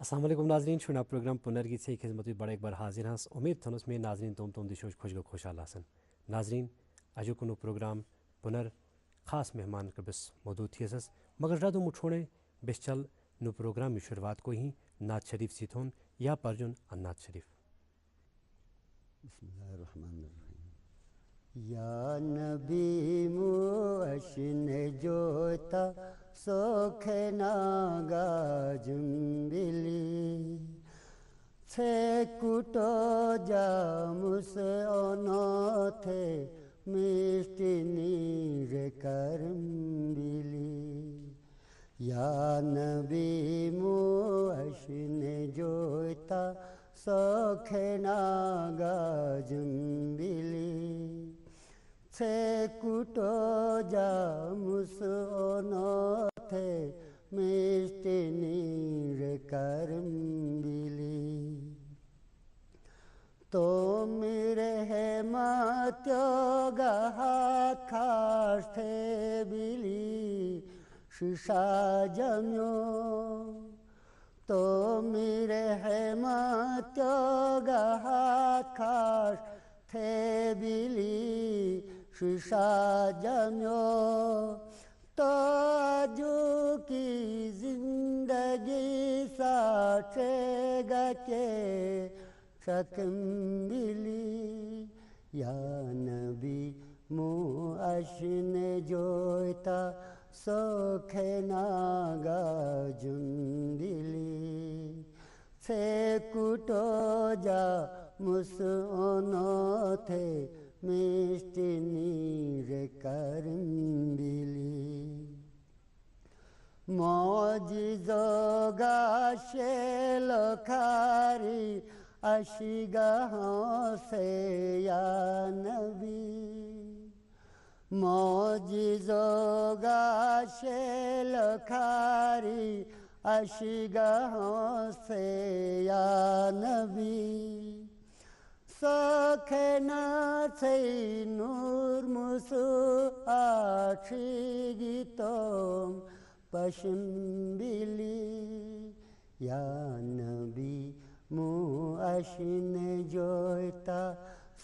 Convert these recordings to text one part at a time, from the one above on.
अस्सलाम वालेकुम नाजरीन शुना प्रोग्राम पुनर्गीत से खिदमत में बड़ा एक बार हाजिर हाँ उम्मीद थनस में नाजरीन तुम दिशोज खुशगो खुशहाल हसन नाजरीन अजो कुनो प्रोग्राम पुनर खास मेहमान के बस मौजूद थी मगर रादो मुठोने बेचल नु प्रोग्राम की शुरुआत को ही नात शरीफ सीथोन या परजुन अन्नात शरीफ बिस्मिल्लाहिर्रहमानिर्रहीम। या नबी मुअश्न जोता सोखे नागा जुम्बिली छे कुटो जामुस ओनोथे मिष्टि नीरे करम्बिली या नबी मुअश्न जोता सोखे नागा जुम्बिली छे कुटो जामुस ओनोथे मिष्टि नीरे करम्बिली तो मेरे है मात्यो गहा खास्थे बिली शिशा जम्यो तो मेरे है मात्यो गहा खास थे बिली शिशा जम्यो तो आजू की जिंदगी साठेगा के शकम्बिली या नबी मुअश्न जोता सोखे नागा जुम्बिली छे कुटो जा मुस ओनोथे मिष्टि नीरे करम्बिली मौजिजो गाशे लोखारी अशिगा से या नबी मौजिजो गाशे लोखारी अशिगा से या नबी सोखे नाचे नूर मुसु आशिगी तोम पशम्बिली या नबी मुअश्न जोता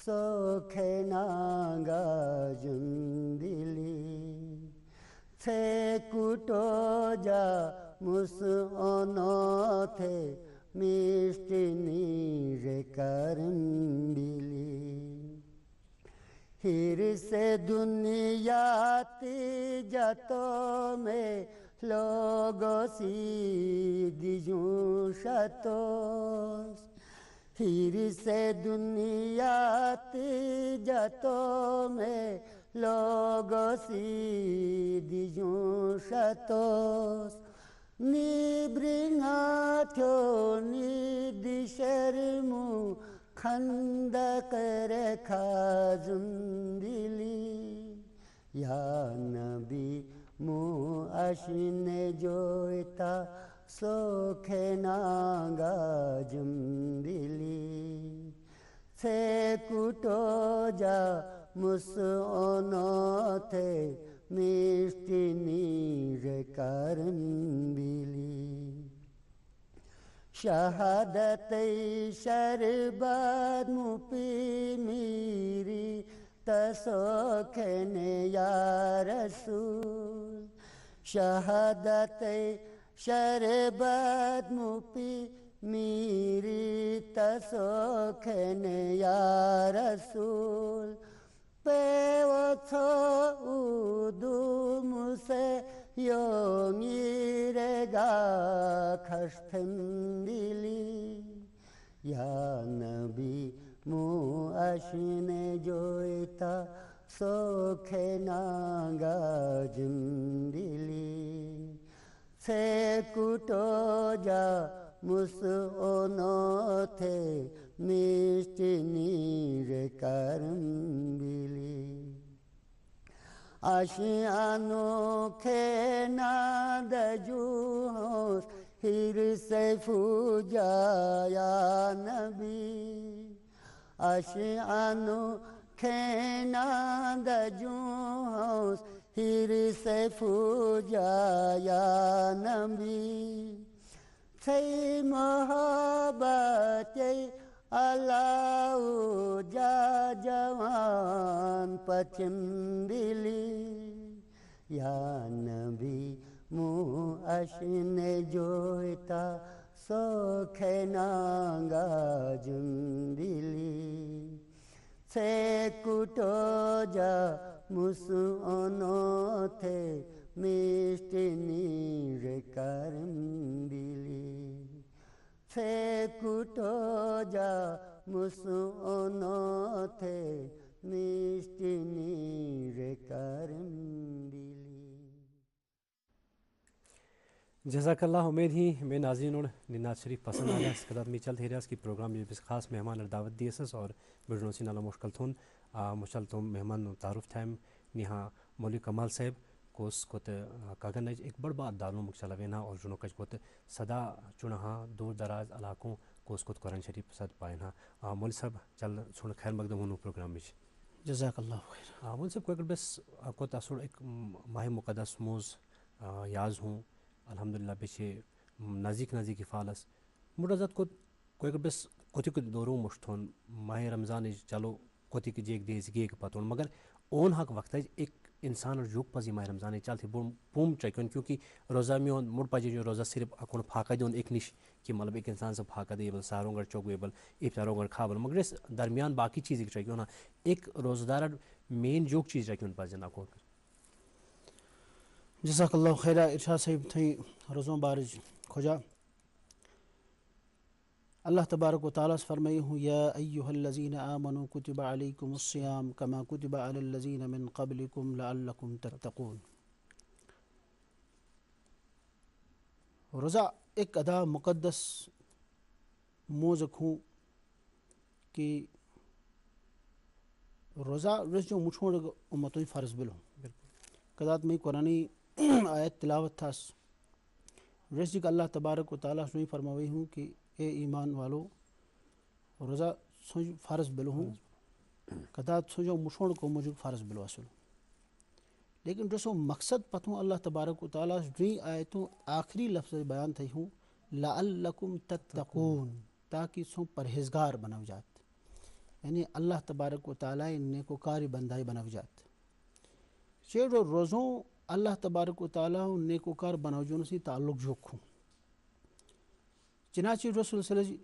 सोखे नागा जुम्बिली छे कुटो जा मुस ओनोथे मिष्टि नीरे करम्बिली हिर से दुनिया जतो में लोगो सी दिजूं शतोस हिर से दुनिया जतो में लोगो सी दिजूं शतोस निब्रिंगा थो निदिशरमु खंदक रेखा जुम्बिली या नबी मुअश्न जोता सोखे नागा जुम्बिली छे कुटो जा मुस ओनोथे मिष्टि नीरे करम्बिली शहादत शरबत मुपी मीरी तसोखेने या रसूल शहादत शरबत मुपी मीरी तसोखेने या रसूल पेवो छो उदू मुसे योंगिरेगा खस्तम्बिली या नबी मुअश्न जोता सोखे नागा जुम्बिली छे कुटो जा मुस ओनोथे मिष्टि नीरे करम्बिली आशियानो खेना दजूहोस हिर से फूजाया नबी आशियानो खेना दजूहोस हिर से फूजाया नबी Say mohabbat Allahu jawan pacimbili Ya Nabi mu ashne joita sokhe nanga jumbili Se kutoja musu onothe mistini rekarimbili Se kutoja musu onothe mistini rekarimbili जज़ाकल्लाह। उम्मीद ही मैं नाज़रीन और निनाज शरीफ पसंद आ इस कदर में चल थे कि प्रोग्राम में खास मेहमान दावत दी और बिडनोसी नाला मुश्किल थोन मुशल तुम मेहमान तारुफ थाम निहा मौली कमाल साहब कोस कोत कागन एक बड़ बात दालू मुख चलावेना और जुनो कच कोत सदा चुनहा दूर दराज इलाकों कोस कोत कुरान शरीफ सद पायना मौली साहब चल सुन खैर मकदम होनो प्रोग्राम में जज़ाकल्लाह खैर। मौली साहब कोई बस कोत असुर एक माह मुक़द्दस मोज याज हूँ अल्हम्दुलिल्लाह बेशे नज़ीक नज़ीक फालस मुडज़त को कोई बस कोती को दोरों मुश्तोन माह रमज़ान चलो कोती की जेक देज गेक पतोन मगर ओन हक वक्त एक इंसान और जुग पजी माह रमज़ान चलते पूम चक्योन क्योंकि रोज़ा में मुड़ पजे जो रोज़ा सिर्फ अकुन फाका दोन एक निश कि मतलब एक इंसान से फाका देबल सारोंगर चौगेबल इफ्तारोंगर खाबल मगर इस दरमियान बाकी चीज़ चक्योन एक रोज़दार मेन जोक चीज़ चक्योन पजन अकुन जज़ाकल्लाह खैरा। इरशाद साहिब थी रोज़ों बारिज खोजा अल्लाह तबारक व तआला से फरमाई हूँ या अय्युहल्लज़ीना आमनू कुतिबा अलैकुमुस्सियाम कमा कुतिबा अलल्लज़ीना मिन क़ब्लिकुम लअल्लकुम तत्तक़ून। रोज़ा एक अदा मुक़द्दस मोज़क हूँ कि रोज़ा रस जो मुछोड़ उम्मतों फ़र्ज़ बिल हूँ कदात में कुरानी आयत तिलावत था रस जी अल्लाह तबारक व तआला से फरमाई हूँ कि ए ईमान वालो रोज़ा सोच फ़र्ज़ बिल हूँ कदात सोचो मुछोड़ को मुझे फ़र्ज़ बिल असल लेकिन रसो मकसद पथों अल्लाह तबारक व तआला ड्री आयतों आखिरी लफ्ज़ बयान थी हूँ लअल्लकुम तत्तक़ून ताकि सो परहेज़गार बनव जात यानी अल्लाह तबारक व तआला नेकोकारी बंदाई बनव जात शेरो रोज़ों अल्लाह तबारक व तआला नेकोकार बनवजों से ताल्लुक़ जोखूँ चनाची रसूल सल्लल्लाहु अलैहि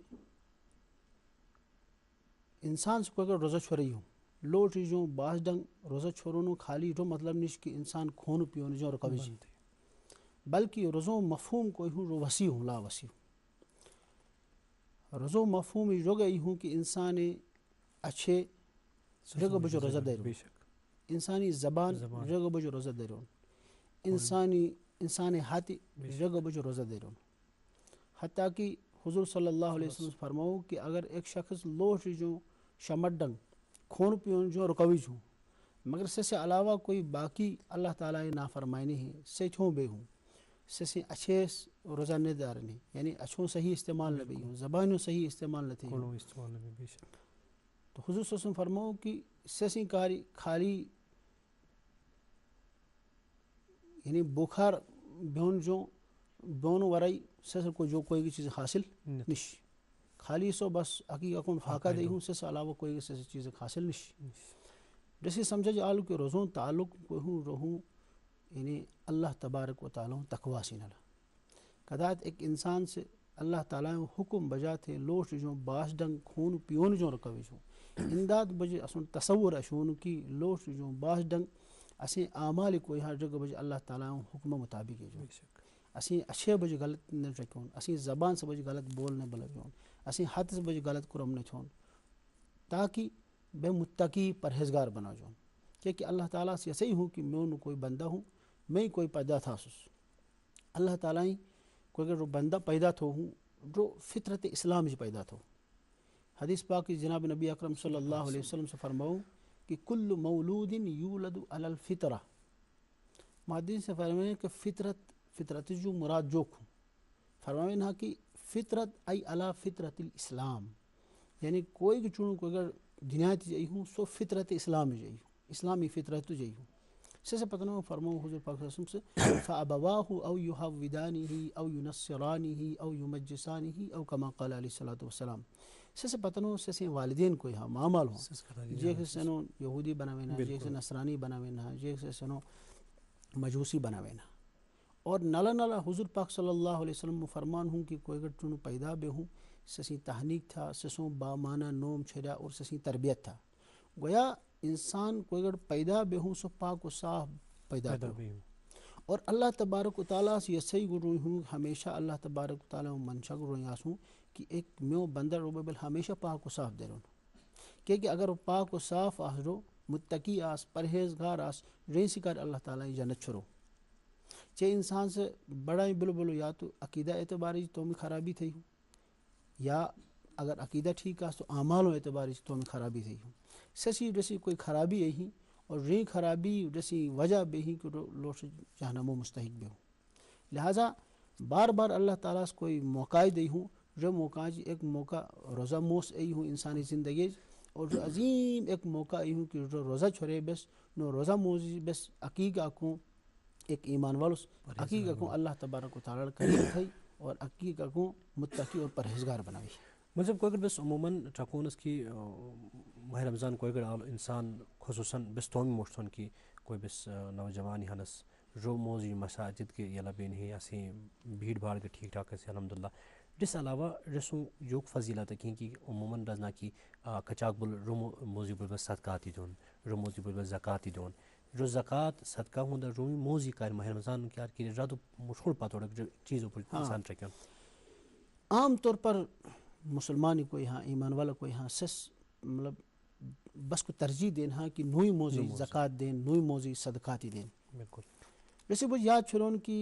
इंसान से कोई रोज़ा छोड़ी हूँ लोट जो बास डंग रोज़ा छोड़ो खाली जो मतलब निश कि इंसान खून पियो जो कभी बल्कि रोज़ो मफहूम कोई हूँ रो वसी हूँ ला वसी रोज़ो मफहूम जो गई हूँ कि इंसान अच्छे जगह बजो रोज़ा दे रहा इंसानी ज़बान जगह बजो रोज़ा दे रहा इंसान हाथी जगह बजो रोज़ा दे रहा हत्ता कि हुज़ूर सल्लल्लाहु अलैहि वसल्लम फरमाओ कि अगर एक शख्स लोट जो शमडंग खून पियोन जो रुकवी जो मगर से अलावा कोई बाकी अल्लाह ताला नाफरमानी है से छो बे हूँ से अच्छे रोज़ा नहीं दार नहीं यानी अच्छों सही इस्तेमाल न भी हूँ ज़बानों सही इस्तेमाल न थे तो हुज़ूर सल्लल्लाहु अलैहि वसल्लम फरमाओ कि से कारी खाली यानी बुखार ब्योन जो ब्योन वराई से को जो कोई चीज़ हासिल निश खाली सो बस अकी अकुन फाका दे हूँ से अलावा कोई से चीज़ हासिल निश जैसे समझा जो आलू के रोज़ों ताल्लुक़ को हूँ रहूँ यानी अल्लाह तबारक व तआला तकवा से नला कदात एक इंसान से अल्लाह ताला हुक्म बजा थे लोट जो बास डंग खून पियोन जो रकवी जो इमदाद बजे असुन तसव्वुर अशून की लोट जो बास डंग असी आमाल कोई हर जगह बजे अल्लाह ताला हुक्म मुताबिक है जो असी अच्छे बजे गलत न रखोन असी ज़बान से बजे गलत बोल न बलव्योन असी हाथ से बजे गलत कुरम न छोन ताकि बे मुत्तकी परहेज़गार बना जोन क्योंकि अल्लाह ताला से ऐसे ही हूँ कि मैं कोई बंदा हूँ मैं कोई पैदा था अल्लाह ताला ही कोई अगर बंदा पैदा थो हूँ जो फितरत इस्लाम से पैदा थो हदीस पाक जनाब नबी अकरम सल्लल्लाहु अलैहि वसल्लम से फरमाऊँ कि कुल्लु मौलूदिन यूलदु अलल फितरा मादी से फरमाए कि फितरत जो मुराद जोक हूँ फरमाए ना कि फितरत आई अला फितरतिल इस्लाम यानी कोई भी चुनू को अगर दुनिया जाई हूँ सो फितरत इस्लाम जाई हूँ इस्लामी फितरत जाई हूँ से पतनो फरमाओ हुजूर पाक सल्लल्लाहु अलैहि वसल्लम से फअबवाहु औ युहविदानिही औ युनस्सिरानिही औ युमज्जिसानिही औ कमा क़ाल अलैहि सलातु वस्सलाम से पतनो से वालिदैन को यहाँ मामाल हो जे से सनो यहूदी बनावेना जे से नसरानी बनावेना जे से सनो मजूसी बनावेना और नला नला हुजूर पाक सल्लल्लाहु अलैहि वसल्लम फरमान हूँ कि कोई अगर चुनु पैदा बे हूँ ससी तहनीक था ससों बामाना नोम छेड़ा और ससी तरबियत था गोया इंसान कोई अगर पैदा बे हूँ सो पाक व साफ पैदा बे और अल्लाह तबारक व तआला से यही गुरु हूँ हमेशा अल्लाह तबारक व तआला मंशा गुरु यासूँ कि एक म्यो बंदर रोबेबल हमेशा पाक व साफ दे रो क्योंकि अगर पाक व साफ आस रो मुत्तकी आस परहेजगार आस रेसी कर अल्लाह ताला जन्नत छोड़ो चे इंसान से बड़ा ही बिल्कुल या तो अकीदा एतबारी तो में खराबी थी हूँ या अगर अकीदा ठीक आस तो आमाल एतबारी तो में खराबी थी हूँ ससी जैसी कोई खराबी यही और रे खराबी जैसी वजह बेही कि लोग जहनमो मुस्तहिक बे हो लिहाजा बार बार अल्लाह ताला से कोई मौका दे हूँ जो मौका एक मौका रोज़ा मोस आई हूँ इंसानी ज़िंदगी और जो अजीम एक मौका आई हूँ कि जो रोज़ा छोड़े बस नो रोज़ा मोजी बस अकीका को एक ईमान वालों अकीका को अल्लाह तबारक व तआला करीब थी और अकीका को मुत्तकी और परहेजगार बनाई मतलब कोई बस उमूमन चकोनस की माह रमज़ान कोई इंसान खुसूसन बस तोमी मोशन की कोई बस नौजवान हनस रो मोजी मसाजिद के यला बेन है असी भीड़ भाड़ के ठीक ठाक से अल्हम्दुलिल्लाह जिस अलावा रसू योग फजीलत की उमूमन रजना की कचाक बुल रो मोजी बुल बस सदकाती दोन रो मोजी बुल बस ज़काती दोन जो ज़कात सदका हुंदा रूमी मोजी कार माह रमज़ान के की रादो मुश्किल पातोड़ चीज़ों पर इंसान ट्रक्यों आम तौर पर मुसलमान को यहाँ ईमान वाला को यहाँ सस मतलब बस को तरजीह देना कि नुई मोजी ज़कात दें नुई मोजी सदकाती दें बिल्कुल जैसे वो याद छुरोन कि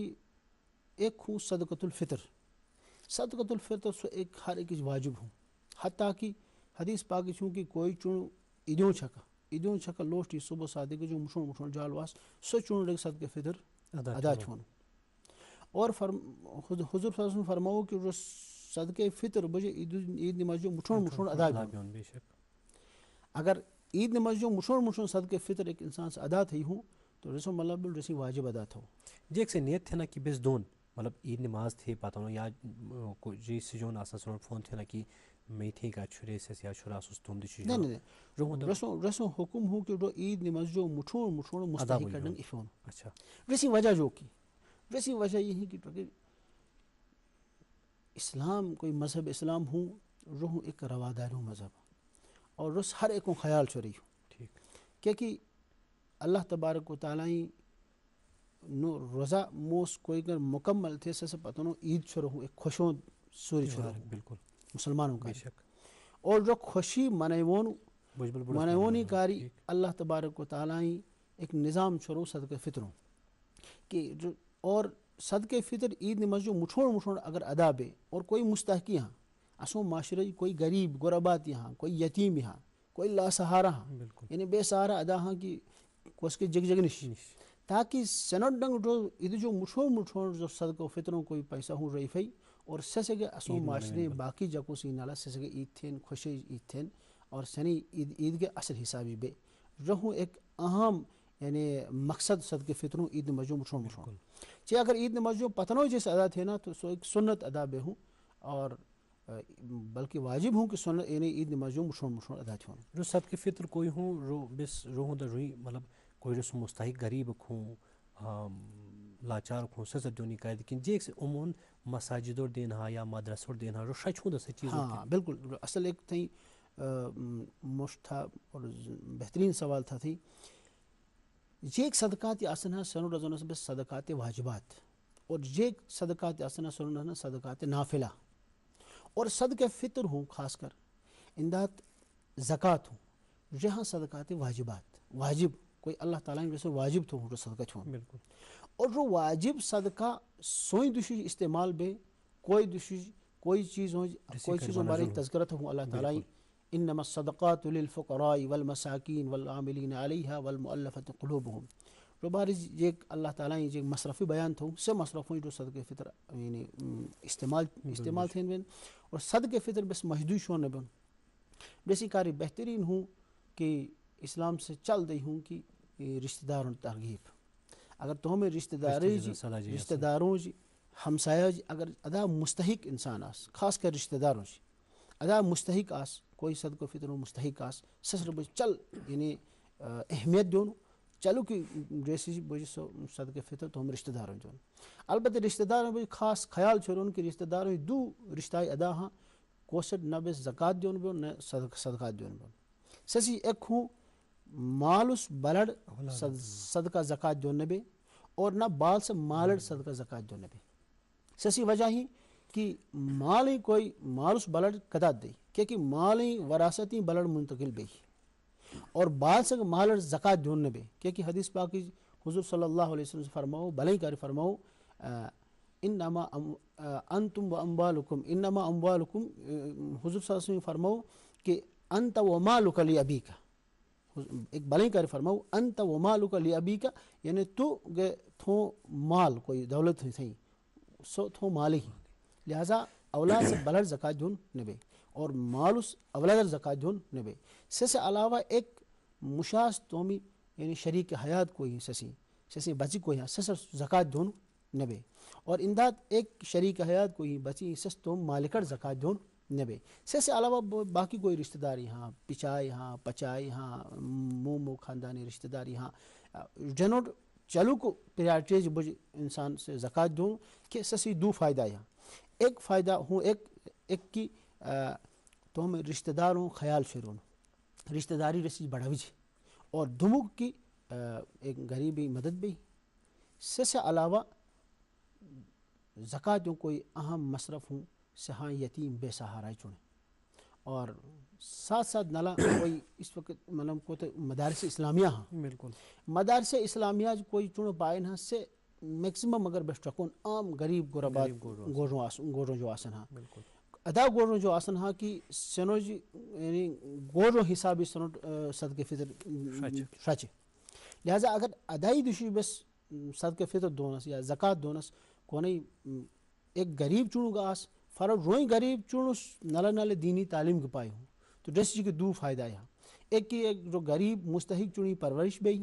एक हूँ सदक़तुल फ़ितर सो एक हर एक वाजिब हूँ हत्ता कि हदीस पाक छूँ कि कोई चुन इदियों छका लोष्टी सुबह सादे के जो मुशोन जालवास सो चुन लग सदक़े फ़ितर अदा छून और हुज़ूर फरमाओ कि जो सदक़े फ़ितर बजे ईद नमाज जो मुशोन अदा बेशक अगर ईद नमाज जो मुशोन सदक़े फ़ितर एक इंसान से अदा थी हूँ तो रसो मतलब रसी वाजिब अदा थो जे एक से नियत थे ना कि बेस दोन मतलब ईद नमाज थे पता हो या को जी सिजोन आसा सुन फोन थे ना कि मैं थे का छुरे से या छुरा सुस तुम दिशी नहीं रसो हुक्म हो कि जो ईद नमाज जो मुशोन मुस्तहिक करन इफोन अच्छा रसी वजह जो की रसी वजह यही कि इस्लाम कोई मज़हब इस्लाम हूँ रूह एक रवादार हूँ मज़हब और रस हर एक को ख्याल छोड़ी हूँ ठीक क्योंकि अल्लाह तबारक व तआला नो रोज़ा मोस कोई अगर मुकम्मल थे से पता नो ईद छोड़ो हूँ एक खुशों सूरी छोड़ो बिल्कुल मुसलमानों का बेशक और जो खुशी मनावोनी कारी अल्लाह तबारक व तआला एक निज़ाम छोड़ो सदक़े फ़ितरों कि जो और सदक़े फ़ितर ईद नमाज जो मुठोड़ अगर अदा बे और कोई मुस्तहकी यहाँ असो माशरे कोई गरीब गुरबात यहाँ कोई यतीम यहाँ कोई लासहारा हाँ यानी बेसहारा अदा हाँ कि उसके जग निश ताकि सनडंग जो इधर जो मुठोड़ जो सदक़े फ़ितरों कोई पैसा हूँ रही और सके असो माशरे बाकी जगहों से नाला सके ईद थे खुशी ईद थे और सनी ईद के असल हिसाबी बे रहूँ एक अहम यानी मकसद सदक़े फ़ितरों ईद नमाज मुठोड़ चे अगर ईद नमाज जो पतनो जैसे अदा थे ना तो सो एक सुन्नत अदा बे हूँ और बल्कि वाजिब हूँ कि सुन्नत यानी ईद नमाज जो मुठोड़ अदा थे जो सदक़े फ़ितर कोई हूँ रो बिस रो द रुई मतलब कोई रस मुस्तहिक गरीब खूँ लाचार खूँ सजद जोनी कायद लेकिन जे से उमून मसाजिदों देन हा या मदरसों देन हा रो सच हूँ दस चीज़ हाँ बिल्कुल असल एक थी मुश्त था और बेहतरीन सवाल था थी ये एक सदक़ात आसन सनो रज़ोन से बस सदक़ात वाजिबात और ये सदक़ात आसन सनो सदक़ात नाफिला और सदक़े फ़ितर हूँ खासकर इंदात ज़कात हूँ जहाँ सदक़ात वाजिबात वाजिब कोई अल्लाह ताला ने वाजिब तो हूँ सदका छूँ बिल्कुल और जो वाजिब सदका सोई दुशी इस्तेमाल बे कोई दुशी कोई चीज़ हो कोई चीज़ हमारी तज़किरत हूँ अल्लाह ताला इन्नमा सदक़ातु लिल फ़ुक़राई वल मसाकीन वल आमिलीन अलैहा वल मुअल्लफ़ति क़ुलूबुहुम जो बारी ये अल्लाह ताला ये मसरफ़ी बयान था से मसरफ़ों जो सदक़े फ़ितर यानी इस्तेमाल थे बन और सदक़े फ़ितर बस महदूद शोन बन बेसी कारी बेहतरीन हूँ कि इस्लाम से चल दी हूँ कि रिश्तेदारों तरगीब अगर तो हमें रिश्तेदारी रिश्तेदारों हमसाया अगर अदा मुस्तहिक इंसान आस खास कर रिश्तेदारों अदा मुस्तहिक आस कोई सदको फितर मुस्तहिक आस ससर चल यानी अहमियत दोनों चलो कि जैसे बज सदके फितर तो हम रिश्तेदारों जो अलबत्ते रिश्तेदारों बज खास ख्याल छोड़ कि रिश्तेदारों दू रिश्ता अदा हाँ कोशट न बस ज़कात दोन बो न सदका दोन बो ससी एक हूँ मालुस बलड सदका ज़कात दोन नबे और न बाल से मालड सदका ज़कात दोन नबे ससी वजह ही कि माल ही कोई मालुस बलड कदा दे क्योंकि माल ही वरासती बलड मुंतकिल बे और बाल से मालड ज़कात दोन नबे क्योंकि हदीस पाक हुज़ूर सल्लल्लाहु अलैहि वसल्लम फरमाओ भले कर फरमाओ इन्नमा अंतुम व अम्वालुकुम इन्नमा अम्वालुकुम हुज़ूर सल्लल्लाहु अलैहि वसल्लम फरमाओ कि अंत व मालुका लि अबीका एक भले कर फरमाओ अंत व मालुका लि अबीका यानी तू गे थो माल कोई दौलत थी सो थो माल ही लिहाजा औलाद से बलड ज़कात जोन नबे और मालुस अवलाद ज़कात जोन नबे से अलावा एक मुशास तोमी यानी शरीक हयात कोई ससी बची कोई ससर ज़कात जोन नबे और इमदाद एक शरीक हयात कोई बची सस तो मालिकड़ ज़कात जोन नबे से अलावा बाकी कोई रिश्तेदारी हाँ पिचाई हाँ पचाई हाँ मोमो ख़ानदानी रिश्तेदारी हाँ जनोट चलू को प्रायोरिटीज बुझ इंसान से ज़कात दूँ कि ससी दो फ़ायदा यहाँ एक फ़ायदा हूँ एक की तो हम रिश्तेदारों ख्याल शुरू रिश्तेदारी रसी बढ़ावी और दुमुक की एक गरीबी मदद भी से अलावा ज़कात जो कोई अहम मसरफ़ हूँ से हाँ यतीम बेसहारा चुने और साथ साथ नला कोई इस वक्त मतलब को तो मदारस इस्लामिया हाँ बिल्कुल मदारस इस्लामिया कोई चुनो पाइन हाँ से मैक्सिमम अगर बेस्टकोन आम गरीब गुरबात गोरों जो आसन हाँ बिल्कुल अदा गोरों जो आसन हाँ कि सनोज यानी गोरों हिसाब सनो सदके फितर सच लिहाजा अगर अदाई दुशी बस सदके फितर दोनस या ज़कात दोनस कोने एक गरीब चुनूगा आस फ़र्क रोई गरीब चुनुस नला नले दीनी तालीम के पाए हूँ तो जैसे कि दो फ़ायदा यहाँ एक कि एक जो गरीब मुस्तहिक चुनी परवरिश बे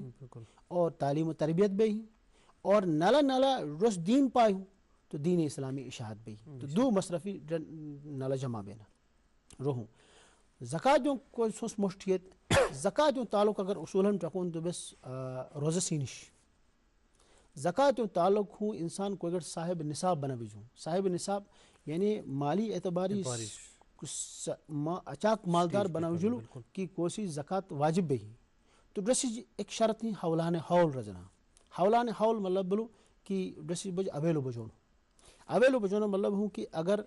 और तालीम तरबियत बे और नला नला रस दीन पाए हूँ तो दीन इस्लामी इशाहत बे तो दो मसरफ़ी नला जमा बेना रोहूँ ज़कात जो कोई सोच मुश्तियत ज़कात जो ताल्लुक़ अगर उसूलन चकोन तो बस रोज़ा सीनिश ज़कात जो ताल्लुक़ हूँ इंसान को अगर साहिब निसाब बना बीजूँ साहिब निसाब यानी माली एतबारी अचाक मालदार बनावजुल की कोशिश ज़कात वाजिब भी तो ड्रेसी एक शर्त ही हौलान हौल रजना हौलान हौल मतलब बोलो कि ड्रेसी बज अवेलो बजोना मतलब हूँ कि अगर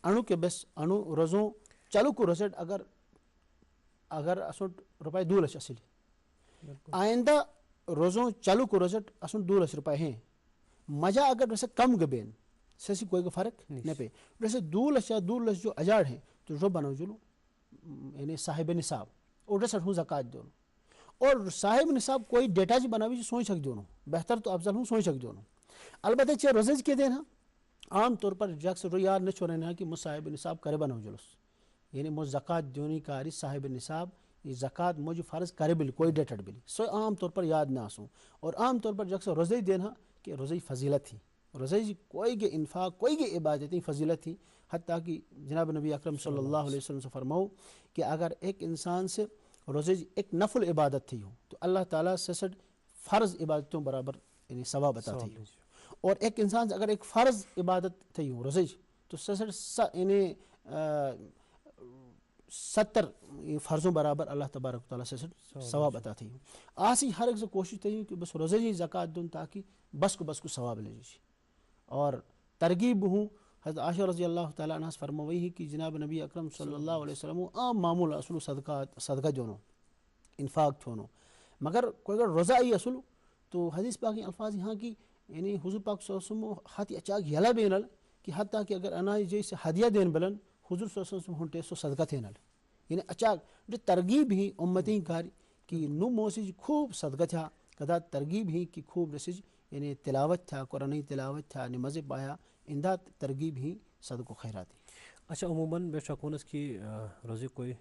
अणु के बस अणु रज़ों चालू को रजट अगर असुट रुपये 2 लाख असली आइंदा रोज़ों चालू को रजट असुट 2 लाख रुपये हैं मजा अगर वैसे कम गबेन से कोई का फ़र्क नहीं पे वैसे 2 लाख या 2 लाख जो अजाड़ हैं तो जो बनाओ जुलू यानी साहिब निसाब और ड्रेस हूँ ज़कात दोनों और साहिब निसाब कोई डेटा जी बना भी सोच सक दोनों बेहतर तो अफजल हूँ सोच सक दोनों अलबत्ते चाहे रोज़ के देना आम तौर पर जक्स रो यार न छोड़े ना कि मुझ साहिब निसाब करे बनाओ जुलूस यानी मुझ ज़कात दोनी कारी साहिब निसाब ये ज़कात मुझे फ़र्ज़ करे बिल कोई डेटड बिल सो आम तौर पर याद ना आसूँ और आम तौर पर जक्स रोज़े देना कि रोज़े फजीलत थी रोज़े कोई के इन्फाक कोई के इबादती फजीलत थी हत्ता कि जनाब नबी अकरम सल्लल्लाहु अलैहि वसल्लम से फरमाओ कि अगर एक इंसान से रोज़े एक नफल इबादत थी हो तो अल्लाह ताला 66 फ़र्ज़ इबादतों बराबर यानी सवाब अता थी और एक इंसान से अगर एक फ़र्ज़ इबादत थी हो रोज़े तो 66 यानी 70 फ़र्ज़ों बराबर अल्लाह तबारक ताला से सवाब अता थी आसी हर एक से कोशिश थी कि बस रोज़े ही ज़कात दूँ ताकि बस को सवाब ले लीजिए और तरगीब हूँ हज़रत आयशा रज़ी अल्लाह ताला अन्हा फरमाई ही कि जनाब नबी अकरम सल्लल्लाहु अलैहि वसल्लम आम मामूल असलु सदका जोनो इन्फाक थोनो मगर कोई अगर रोज़ा ही असलु तो हदीस पाक के अल्फाज यहाँ की यानी हुज़ूर पाक सल्लल्लाहु अलैहि वसल्लम हाथी अचाक यला बेनल कि हत्ता कि अगर अना जैसे हदिया देन बलन हुज़ूर सल्लल्लाहु अलैहि वसल्लम हुंटे सो सदका थेनल यानी अचाक जो तरगीब ही उम्मती कारी कि नु मोसी खूब सदका था कदा तरगीब ही कि खूब रसीज यानी तिलावत था कुरानी तिलावत था नमाज़ पाया इंदा तरगीब ही सदको खैराती अच्छा उमूमन बेशकोनस की रोज़े कोई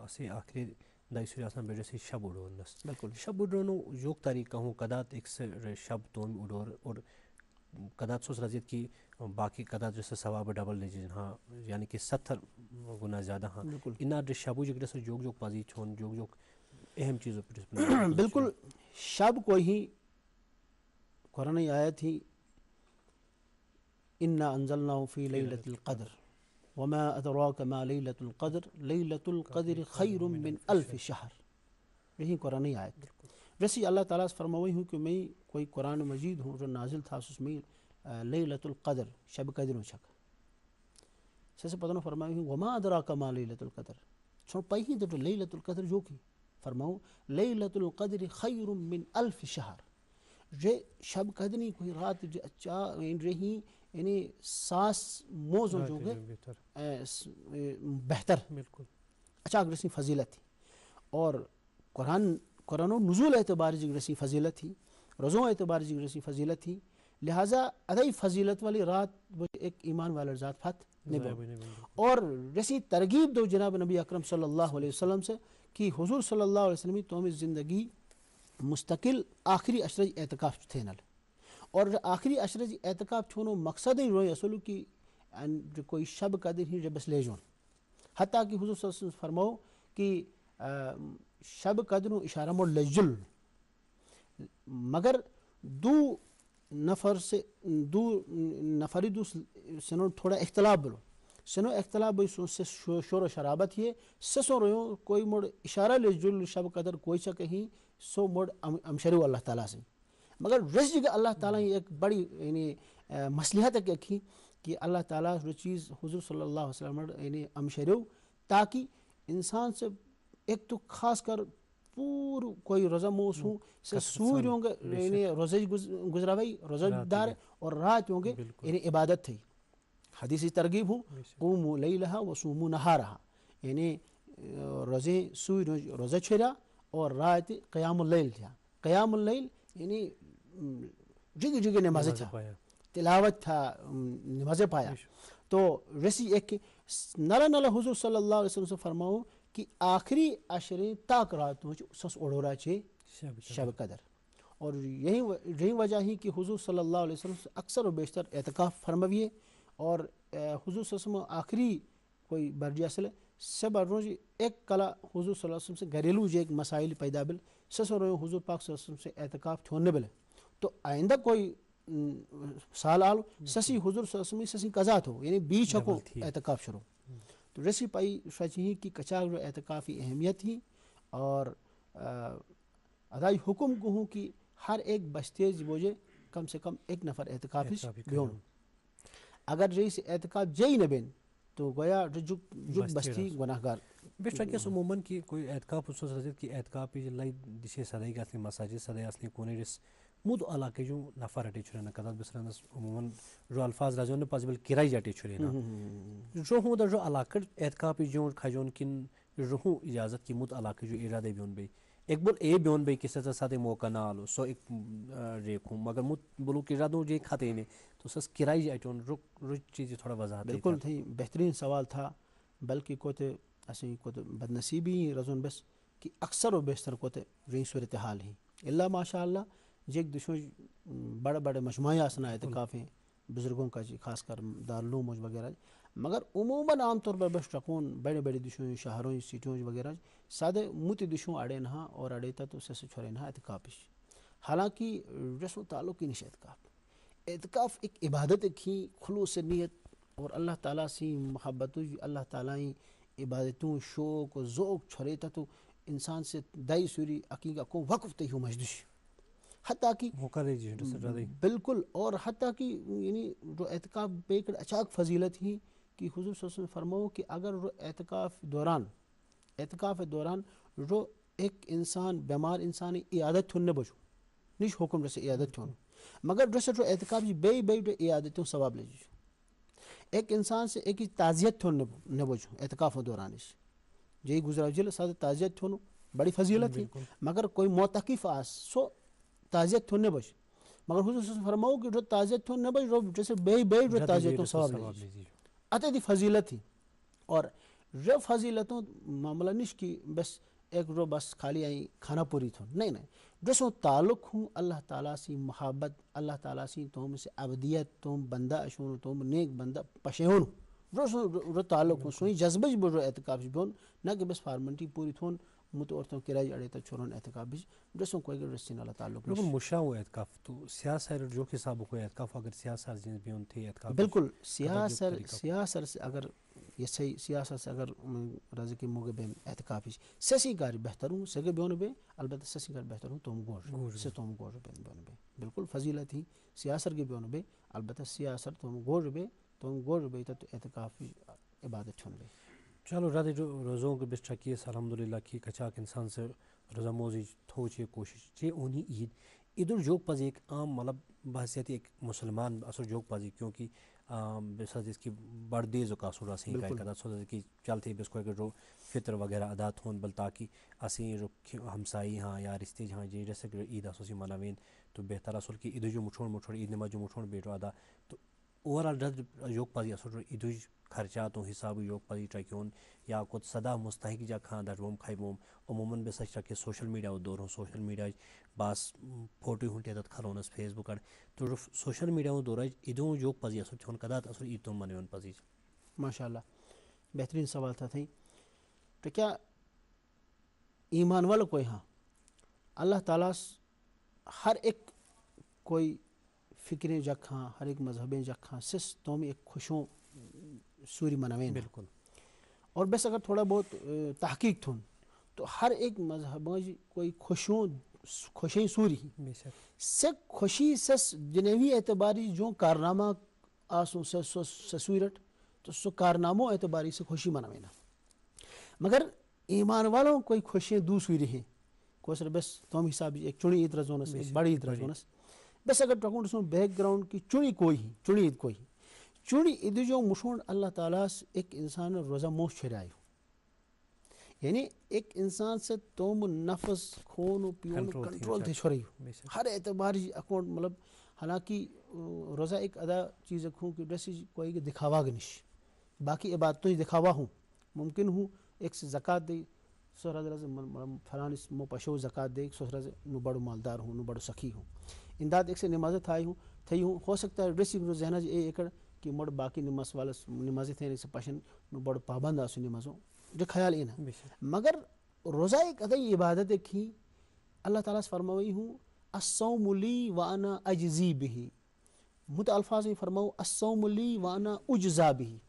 से आखिरी दाइसुरी आसान बेजे से शब उड़ोनस बिल्कुल शब उड़ोनो योग तरीका हूँ कदात एक से शब तोन उड़ोर और कदात सोच रजित की बाकी कदात जैसे सवाब डबल लीजिए हाँ यानी कि 70 गुना ज़्यादा हाँ बिल्कुल इना शबू जगह से जोग जोग पाजी छोन जोग जोग अहम चीज़ों पर बिल्कुल शब को ही कुरान आयत ही इन्ना अंज़लनाहु फ़ी लैलतिल क़द्र वमा अदराका मा लैलतुल क़द्र खैरुम मिन अल्फ शहर, यही कुरान आयत। वैसे अल्लाह ताला से फरमाई हूँ कि मैं कोई कुरान मजीद हूँ जो नाजिल था उसमें लैलतुल क़द्र शब कद्र छक से पता फरमाई हूँ वमा अदराका मा लैलतुल क़द्र छो पई ही तो लैलतुल क़द्र जो की फरमाऊँ लैलतुल क़द्र खैरुम मिन अल्फ शहर, जे शब कदनी कोई रात जे अच्छा रही यानी सास मौजों जो है बेहतर बिल्कुल अच्छा रसी फजीलत थी और कुरान नुज़ूल एतबार जी रसी फजीलत थी रोज़ों एतबार जी रसी फजीलत थी, लिहाजा अदई फजीलत वाली रात वो एक ईमान वाला ज़ात फत नहीं और रसी तरगीब दो जनाब नबी अकरम सल्लल्लाहु अलैहि वसल्लम से कि हुजूर सल्लल्लाहु अलैहि वसल्लम तो हमें ज़िंदगी मुस्तकिल आखिरी अशरज एतकाफ थे नल और आखिरी अशरज एतकाफ छोनो मकसद ही रोए असलू की जो कोई शब कदर ही जब बस ले जोन हत्ता कि हुजूर सल्लल्लाहु अलैहि वसल्लम फरमाओ कि शब कदर इशारा मोड़ लजुल मगर दो नफरी दो सनो थोड़ा इख्तलाफ बोलो सनो इख्तलाफ बोई से शोर शराबत ये ससो रोयो कोई मोड़ इशारा लजुल शब कदर कोई सा कहीं सो मोड़ अमशरू अल्लाह ताला से मगर रस जगह अल्लाह ताला एक बड़ी यानी मसलिहत की कि अल्लाह ताला वो चीज़ हुजूर सल्लल्लाहु अलैहि वसल्लम यानी अमशरू ताकि इंसान से एक तो खास कर पूरा कोई रोज़ा मौसू से सूर्य होंगे यानी रोज़े गुजरावाई रोज़ादार और रात होंगे यानी इबादत थी हदीसी तरगीब हूँ क़ूमू लैलहा व सूमू नहारहा यानी रोज़े सूर्य रोज़ा छेड़ा और रात क़यामुल लैल था क़यामुल लैल यानी जगह जगह नमाज़ था तिलावत था नमाज़ पाया तो वैसी एक नला नला हुजूर सल्लल्लाहु अलैहि वसल्लम से फरमाओ कि आखिरी अशरे ताक रात सस ओढ़ोरा छे शब कदर और यही वजह ही कि हुजूर सल्लल्लाहु अलैहि वसल्लम से अक्सर व बेशतर एतकाफ फरमाविए और हुजूर सल्लल्लाहु अलैहि वसल्लम आखिरी कोई बर्जियासल सब रोज एक कला हुजूर सल्लल्लाहु अलैहि वसल्लम से घरेलू जो एक मसाइल पैदा बिल ससो रो हुजूर पाक सल्लल्लाहु अलैहि वसल्लम से एतकाफ छोड़ने बिल तो आइंदा कोई साल आल ससी हुजूर सल्लल्लाहु अलैहि वसल्लम ससी कज़ा हो यानी बीच को एतकाफ शुरू तो रसी पाई सच ही कि कचा एतकाफ़ी अहमियत ही और अदाई हुक्म को हूँ कि हर एक बस्तेज बोझे कम से कम एक नफ़र एतकाफ़ी बेन अगर जई से एतकाफ जई न बेन तो गोया जुग जुग बस्ती गुनाहगार बेशक उमूमन की कोई एतकाफ उसो सजद की एतकाफ भी लाई दिशे सदाई का असली मसाजिद सदाई असली कोने रिस मुद अलाके जो नफर हटे छुरे न कदात बिसरन उमूमन जो अल्फाज राजों ने पॉसिबल किराई जाटे छुरे ना जो हूँ जो अलाकर एतकाफ जो खजोन किन रूह इजाज़त की मुद अलाके जो इरादे बियोन बे एक बोल ए बियोन बे किस साथ मौका ना आलो सो एक रेखूँ मगर मुद बोलूँ कि इरादों जो खाते ने तो सस किराई जाटोन रुक रुक चीज़ थोड़ा वजाहत बिल्कुल थी बेहतरीन सवाल था बल्कि कोते ऐसे कोते बदनसीबी रजोन बस कि अक्सर व बेशतर कोते रही सूरत हाल ही अल्लाह माशाअल्लाह जेक दुशो बड़े बड़े मजमुआ आसना एतकाफ़ हैं बुज़ुर्गों का जी खासकर दारुल वगैरह मगर उमूमन आम तौर पर बस टकोन बड़े बड़े दिशों शहरों सिटियों वगैरह सादे मुत दिशों अड़े नहा और अड़े तो से छोड़े नहा एतकाफ़ हालांकि रस्म ताल्लुक़ की निश एतकाफ़ एक इबादत की खुलूस नीयत और अल्लाह ताला से मोहब्बत अल्लाह ताला इबादतों शौक़ ज़ौक़ छोड़े तो इंसान से दाई सूरी अकीका को वक़्फ़ तय हो मजदूश हत्ता कि बिल्कुल और हत्ता कि यानी जो एतकाफ़ बेकर अचाक फजीलत ही कि हुजूर सल्लल्लाहु अलैहि वसल्लम फरमाओ कि अगर वो एतकाफ़ दौरान जो एक इंसान बीमार इंसान इयादत थुन बचो निश हुक्म जैसे इयादत थुन मगर जैसे जो एतकाफ़ बे बे जो इयादतों सवाब ले एक इंसान से एक ही ताज़ियत थुन न बचो एतकाफ़ दौरान जय गुजरा जिल साथ ताज़ियत थुन बड़ी फजीलत थी मगर कोई मोतकिफ़ आस सो ताज़ियत थुन बच मगर हुजूर फरमाओ कि जो ताज़ियत थुन न बच जो जैसे बे बे जो ताज़ियतों सवाब ले अतः दी फजीलत थी और रे फजीलतों मामला निश की बस एक रो बस खाली आई खाना पूरी थो नहीं नहीं ड्रेसो ताल्लुक हूँ अल्लाह ताला सी मोहब्बत अल्लाह ताला सी तुम से अबदियत तुम बंदा अशून तुम नेक बंदा पशेन रो ताल्लुक हूँ सोई जज्बज बो एतकाब बोन ना कि बस फार्मेलिटी पूरी थोन मुत और तो किराई अड़े तो छोरन एतकाब ड्रेसो कोई ड्रेसिन अल्लाह ताल्लुक बिल्कुल मुशा हुआ एतकाफ तो सियासर जो हिसाब को एतकाफ अगर सियासर जिन भी थे एतकाफ बिल्कुल सियासर से अगर ये सही सियासत से अगर रज़ की मोगे बे एतकाफ ससी कार बेहतर हूँ सगे बेन बे अलबत्ता ससी कार बेहतर हूँ तुम गोर से तुम गोर बेन बे बिल्कुल फजीलत ही सियासर के बेन बे अलबत्ता सियासर तुम गोर बे तो एतकाफ इबादत छुन बे चलो रात जो रोज़ों के बिस्टा किए अल्हम्दुलिल्लाह की कचाक इंसान से रोज़ा मोजी थो चे कोशिश चे उन्हीं ईद उल जोग पाजी एक आम मतलब बहसियत एक मुसलमान असर जोग पाजी क्योंकि बेसा इसकी बर्दे जो का सुरा से का कदा सो कि चलते बस कोई जो फितर वगैरह अदा थोन बल ताकि असी जो हमसाई हाँ या रिश्ते हाँ जी जैसे कि ईद असोसी मनावेन तो बेहतर असल की ईद जो मुठोड़ ईद नमाज जो मुठोड़ बेटो अदा तो ओवरऑल योग पाजी असर ईद खर्चा तो हिसाब योग पाजी ट्रैक्योन या कुछ सदा मुस्तहिक जा खां दरवम खाइबोम अमूमन बेसा ट्रके सोशल मीडिया दौर हो सोशल मीडिया बास फोटो हुंटे तत खरोनस फेसबुक तो सोशल मीडिया दौर ईदों योग पाजी असर छोन कदा असर ईद तो मनवन पाजी माशाल्लाह बेहतरीन सवाल था थी तो क्या ईमान वाला कोई हाँ अल्लाह ताला हर एक कोई फ़िक्रें जखा हर एक मजहबें जखा सिस तुम एक खुशों सूरी मनावें बिल्कुल और बस अगर थोड़ा बहुत तहकीक थुन तो हर एक मजहब कोई खुशी सूरी से खुशी सस जनेवी एतबारी जो कारनामा आसू ससूरट तो सो कारनामों एतबारी से खुशी मनावेना मगर ईमान वालों कोई खुशियाँ दूसरी रही कोसर बस तुम हिसाब एक चुनी ईद रजोनस एक बड़ी ईद रजोनस बस अगर टकुंड सुन बैकग्राउंड की चुनी ईद कोई चुनी ईद जो मुशोन अल्लाह ताला एक इंसान रोज़ा मोश छरायो यानी एक इंसान से तुम नफ्स खून पियोन कंट्रोल थे छोड़ियो हर एतबार अकाउंट मतलब हालांकि रोज़ा एक अदा चीज़ खूँ कि ड्रेस कोई दिखावा गनिश बाकी इबादत तो दिखावा हूँ मुमकिन हूँ एक से ज़कात दे सोहरा फलान मो पशो ज़कात दे सोहरा नु बड़ो मालदार हूँ नु बड़ो सखी हूँ इमदाद एक से नमाज थी हूँ हो सकता है ड्रेस जहना ए एकड़ कि मोड़ बाकी नमाज वाला नमाज थे से पशन नु बड़ो पाबंद आसू नमाजों जो ख्याल इन मगर रोज़ा एक अदई इबादत एक ही अल्लाह ताला से फरमाई हूँ अस्सौमुली वाना अजज़ी बिही मुत अल्फाज में फरमाऊँ अस्सौमुली वाना उज्जा बिही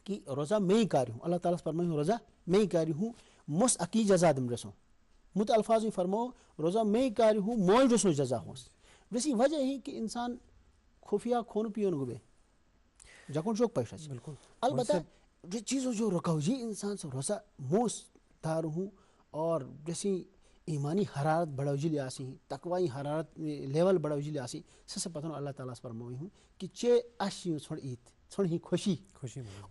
कि रोज़ा मैं ही कार्य हूँ अल्लाह ताला से फरमाई हूँ रोज़ा मैं ही कार्य हूँ मुस अकी जजा दम रसों मुत अल्फाज में फरमाओ रोज़ा मैं ही कार्य हूँ मोल रसों जजा हूँ वैसी वजह ही कि इंसान खुफिया खून पियोन गुबे जकुन शोक पैसा बिल्कुल अलबत्ता जो चीज़ों जो रुकाओ जी इंसान से रोज़ा मोस दार हूँ और जैसी ईमानी हरारत बढ़ाउजिल आसी तकवाई हरारत लेवल बढ़ाउजिल आसी से पता अल्लाह ताला से फरमाई हूँ कि चे आशी छोड़ ईद छोड़ ही खुशी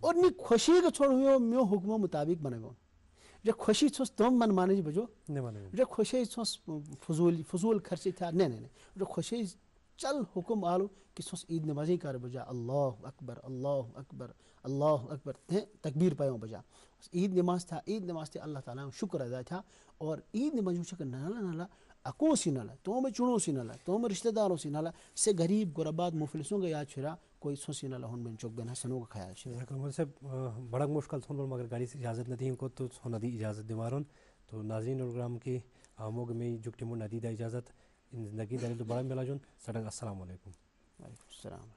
और नी खुशी के छोड़ हुए म्यो हुक्मों मुताबिक बनेगो जो खुशी छोस तुम मन माने बजो जो खुशी छोस फजूल खर्ची था नहीं जो खुशी चल हुक्म आलो कि सोस ईद नमाजी कर बजा अल्लाह अकबर तकबीर पायो बजा ईद नमाज था अल्लाह ताला शुक्र अदा था और ईद नमाज शक नाला अको सी नाला तो में चुनो सी नाला तो में रिश्तेदारों सी नाला से गरीब गुरबात मुफलिसों का याद छुरा कोई सोसी नाला हुन में चौक बेना सनो का ख्याल छे कमल से बड़ा मुश्किल थोन मगर गाड़ी से इजाज़त नहीं को तो नदी इजाज़त दिमारोन तो नाज़रीन प्रोग्राम की आमोग में जुकटिमो नदी दा इजाज़त ज़िंदगी दारी तो बड़ा मिला जोन सडंग अस्सलाम वालेकुम। वालेकुम सलाम।